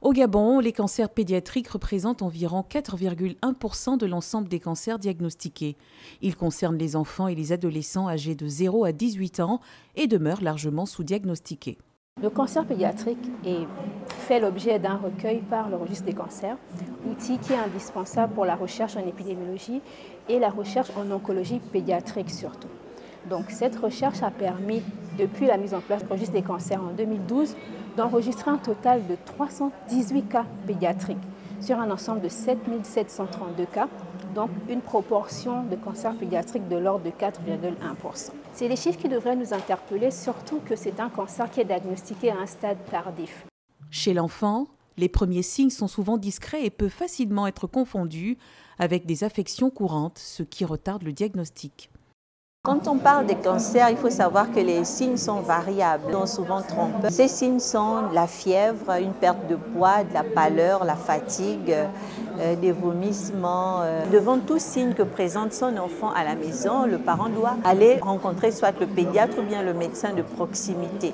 Au Gabon, les cancers pédiatriques représentent environ 4,1% de l'ensemble des cancers diagnostiqués. Ils concernent les enfants et les adolescents âgés de 0 à 18 ans et demeurent largement sous-diagnostiqués. Le cancer pédiatrique fait l'objet d'un recueil par le registre des cancers, outil qui est indispensable pour la recherche en épidémiologie et la recherche en oncologie pédiatrique surtout. Donc cette recherche a permis, depuis la mise en place du registre des cancers en 2012, d'enregistrer un total de 318 cas pédiatriques sur un ensemble de 7 732 cas, donc une proportion de cancer pédiatrique de l'ordre de 4,1%. C'est des chiffres qui devraient nous interpeller, surtout que c'est un cancer qui est diagnostiqué à un stade tardif. Chez l'enfant, les premiers signes sont souvent discrets et peuvent facilement être confondus avec des affections courantes, ce qui retarde le diagnostic. Quand on parle des cancers, il faut savoir que les signes sont variables, sont souvent trompeurs. Ces signes sont la fièvre, une perte de poids, de la pâleur, la fatigue, des vomissements. Devant tout signe que présente son enfant à la maison, le parent doit aller rencontrer soit le pédiatre ou bien le médecin de proximité.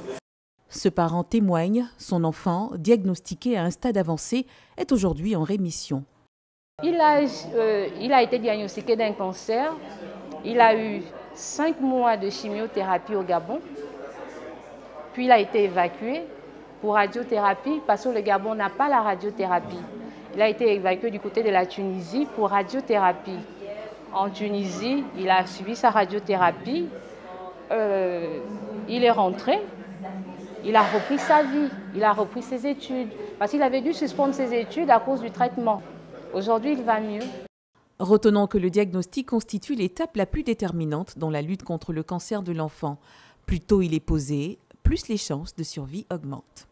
Ce parent témoigne, son enfant, diagnostiqué à un stade avancé, est aujourd'hui en rémission. Il a été diagnostiqué d'un cancer. Il a eu 5 mois de chimiothérapie au Gabon, puis il a été évacué pour radiothérapie parce que le Gabon n'a pas la radiothérapie. Il a été évacué du côté de la Tunisie pour radiothérapie. En Tunisie, il a suivi sa radiothérapie, il est rentré, il a repris sa vie, il a repris ses études, parce qu'il avait dû suspendre ses études à cause du traitement. Aujourd'hui, il va mieux. Retenons que le diagnostic constitue l'étape la plus déterminante dans la lutte contre le cancer de l'enfant. Plus tôt il est posé, plus les chances de survie augmentent.